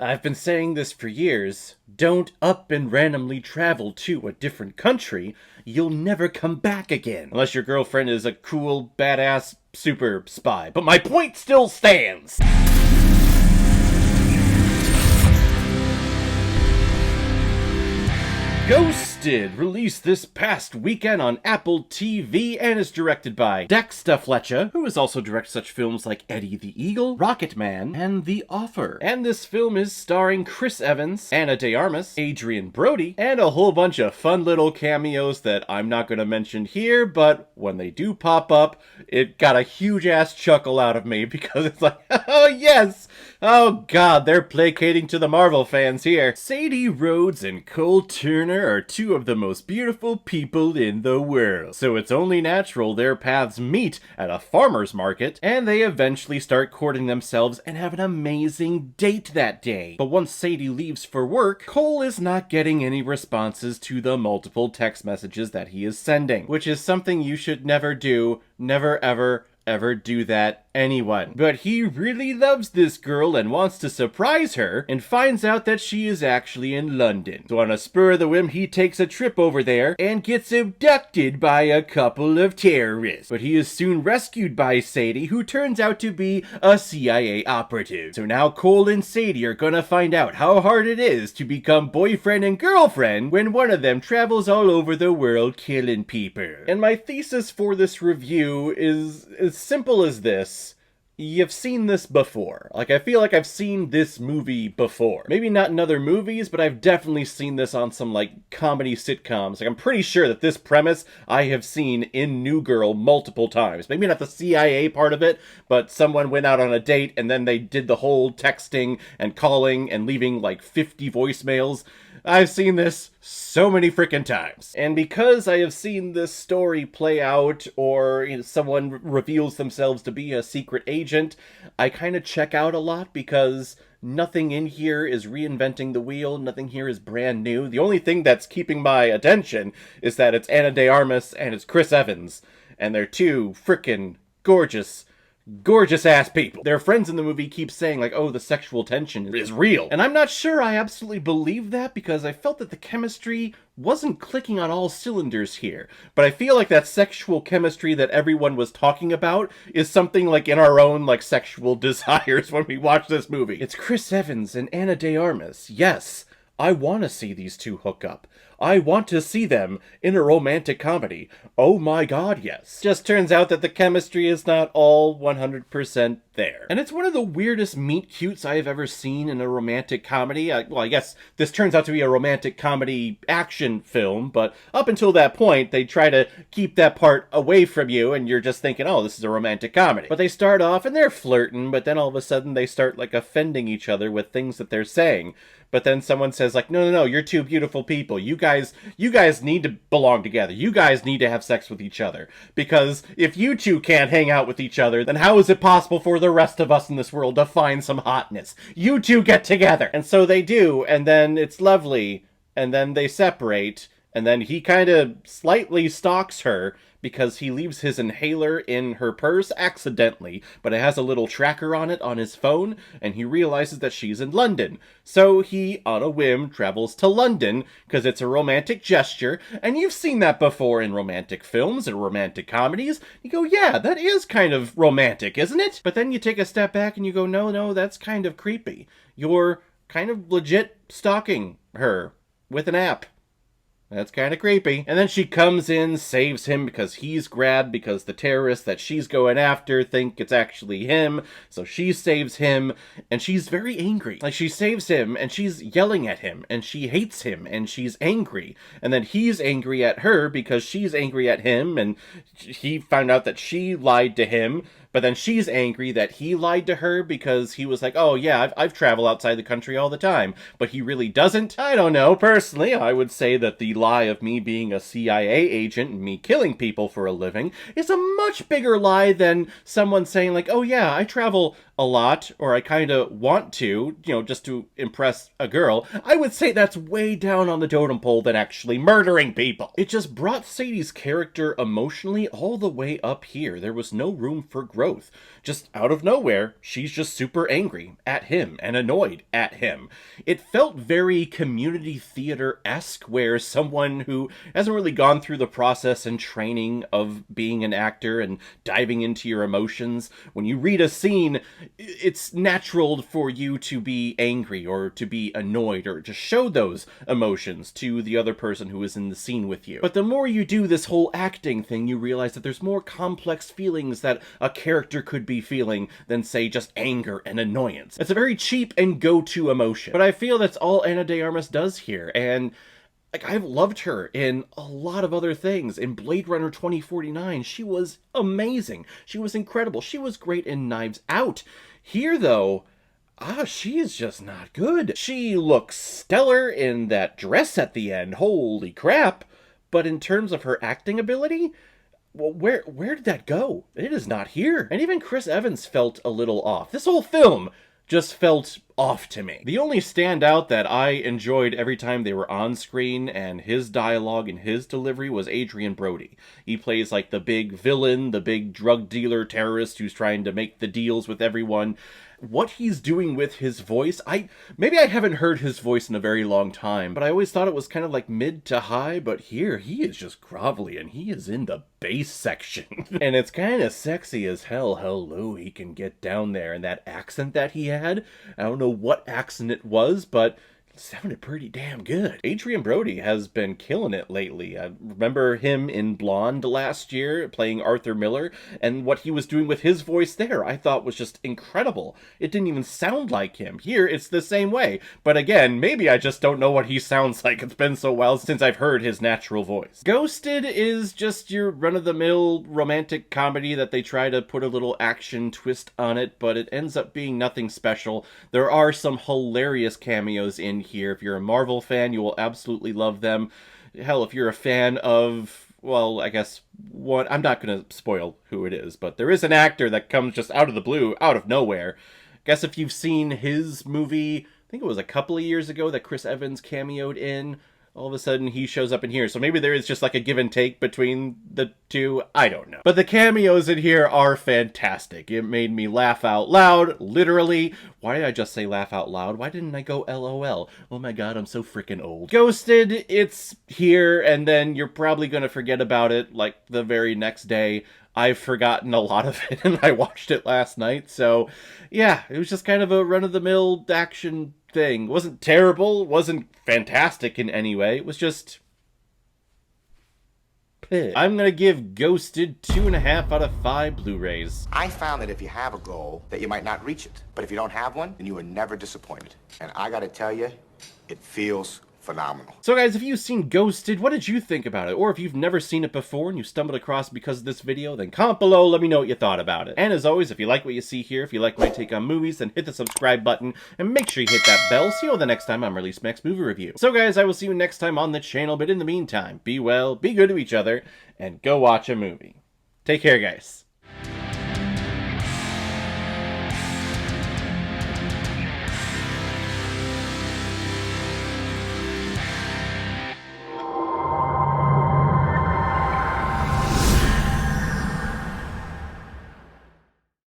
I've been saying this for years. Don't up and randomly travel to a different country. You'll never come back again. Unless your girlfriend is a cool, badass, super spy. But my point still stands! Ghosted, released this past weekend on Apple TV and is directed by Dexter Fletcher, who has also directed such films like Eddie the Eagle, Rocket Man, and The Offer. And this film is starring Chris Evans, Ana de Armas, Adrian Brody, and a whole bunch of fun little cameos that I'm not going to mention here, but when they do pop up, it got a huge ass chuckle out of me because it's like, oh yes! Oh god, they're placating to the Marvel fans here. Sadie Rhodes and Cole Turner are two of the most beautiful people in the world. So it's only natural their paths meet at a farmer's market, and they eventually start courting themselves and have an amazing date that day. But once Sadie leaves for work, Cole is not getting any responses to the multiple text messages that he is sending, which is something you should never do. Never ever do that, anyone. But he really loves this girl and wants to surprise her, and finds out that she is actually in London. So on a spur of the whim, he takes a trip over there and gets abducted by a couple of terrorists. But he is soon rescued by Sadie, who turns out to be a CIA operative. So now Cole and Sadie are gonna find out how hard it is to become boyfriend and girlfriend when one of them travels all over the world killing people. And my thesis for this review is as simple as this. You've seen this before. Like, I feel like I've seen this movie before. Maybe not in other movies, but I've definitely seen this on some, like, comedy sitcoms. Like, I'm pretty sure that this premise I have seen in New Girl multiple times. Maybe not the CIA part of it, but someone went out on a date and then they did the whole texting and calling and leaving, like, 50 voicemails. I've seen this so many freaking times. And because I have seen this story play out, or someone reveals themselves to be a secret agent, I kind of check out a lot because nothing in here is reinventing the wheel, nothing here is brand new. The only thing that's keeping my attention is that it's Ana de Armas and it's Chris Evans, and they're two freaking gorgeous ass people. Their friends in the movie keep saying, like, oh, the sexual tension is real. And I'm not sure I absolutely believe that, because I felt that the chemistry wasn't clicking on all cylinders here. But I feel like that sexual chemistry that everyone was talking about is something like in our own, like, sexual desires when we watch this movie. It's Chris Evans and Ana de Armas. Yes, I want to see these two hook up. I want to see them in a romantic comedy. Oh my god, yes. Just turns out that the chemistry is not all 100% there. And it's one of the weirdest meet-cutes I have ever seen in a romantic comedy. Well, I guess this turns out to be a romantic comedy action film, but up until that point, they try to keep that part away from you, and you're just thinking, oh, this is a romantic comedy. But they start off, and they're flirting, but then all of a sudden they start, like, offending each other with things that they're saying. But then someone says, like, no, you're two beautiful people. You guys need to belong together. You guys need to have sex with each other. Because if you two can't hang out with each other, then how is it possible for the rest of us in this world to find some hotness? You two get together. And so they do, and then it's lovely, and then they separate, and then he kind of slightly stalks her, because he leaves his inhaler in her purse accidentally, but it has a little tracker on it on his phone, and he realizes that she's in London. So he, on a whim, travels to London, because it's a romantic gesture, and you've seen that before in romantic films and romantic comedies. You go, yeah, that is kind of romantic, isn't it? But then you take a step back and you go, no, that's kind of creepy. You're kind of legit stalking her with an app. That's kind of creepy. And then she comes in, saves him because he's grabbed, because the terrorists that she's going after think it's actually him. So she saves him, and she's very angry. Like, she saves him, and she's yelling at him, and she hates him, and she's angry. And then he's angry at her because she's angry at him, and he found out that she lied to him. But then she's angry that he lied to her because he was like, oh yeah, I've traveled outside the country all the time. But he really doesn't. I don't know. Personally, I would say that the lie of me being a CIA agent and me killing people for a living is a much bigger lie than someone saying like, oh yeah, I travel a lot, or I kind of want to, just to impress a girl. I would say that's way down on the totem pole than actually murdering people. It just brought Sadie's character emotionally all the way up here. There was no room for growth growth. Just out of nowhere, she's just super angry at him and annoyed at him. It felt very community theater-esque, where someone who hasn't really gone through the process and training of being an actor and diving into your emotions, when you read a scene, it's natural for you to be angry or to be annoyed or to show those emotions to the other person who is in the scene with you. But the more you do this whole acting thing, you realize that there's more complex feelings that a character could be feeling than, say, just anger and annoyance. It's a very cheap and go-to emotion. But I feel that's all Ana de Armas does here, and like, I've loved her in a lot of other things. In Blade Runner 2049, she was amazing. She was incredible. She was great in Knives Out. Here, though, she is just not good. She looks stellar in that dress at the end, holy crap. But in terms of her acting ability, well, where did that go? It is not here. And even Chris Evans felt a little off. This whole film just felt off to me. The only standout that I enjoyed every time they were on screen and his dialogue and his delivery was Adrian Brody. He plays like the big villain, the big drug dealer terrorist who's trying to make the deals with everyone. What he's doing with his voice, maybe I haven't heard his voice in a very long time, but I always thought it was kind of like mid to high, but here he is just grovelly and he is in the bass section. And it's kind of sexy as hell how low he can get down there, and that accent that he had, I don't know what accent it was, but it sounded pretty damn good. Adrian Brody has been killing it lately. I remember him in Blonde last year playing Arthur Miller, and what he was doing with his voice there I thought was just incredible. It didn't even sound like him. Here it's the same way, but again, maybe I just don't know what he sounds like. It's been so while since I've heard his natural voice. Ghosted is just your run-of-the-mill romantic comedy that they try to put a little action twist on it, but it ends up being nothing special. There are some hilarious cameos in here. If you're a Marvel fan, you will absolutely love them. Hell, if you're a fan of, well, I guess what, I'm not going to spoil who it is, but there is an actor that comes just out of the blue, out of nowhere. I guess if you've seen his movie, I think it was a couple of years ago that Chris Evans cameoed in, all of a sudden he shows up in here. So maybe there is just like a give and take between the two. I don't know. But the cameos in here are fantastic. It made me laugh out loud, literally. Why did I just say laugh out loud? Why didn't I go LOL? Oh my god, I'm so freaking old. Ghosted, it's here, and then you're probably going to forget about it like the very next day. I've forgotten a lot of it, and I watched it last night, so yeah, it was just kind of a run-of-the-mill action thing. It wasn't terrible, it wasn't fantastic in any way, it was just I'm gonna give Ghosted 2.5 out of 5 Blu-rays. I found that if you have a goal, that you might not reach it. But if you don't have one, then you are never disappointed. And I gotta tell you, it feels phenomenal. So guys, if you've seen Ghosted, what did you think about it? Or if you've never seen it before and you stumbled across it because of this video, then comment below, let me know what you thought about it. And as always, if you like what you see here, if you like my take on movies, then hit the subscribe button and make sure you hit that bell so you know the next time I'm releasing my next movie review. So guys, I will see you next time on the channel, but in the meantime, be well, be good to each other, and go watch a movie. Take care, guys.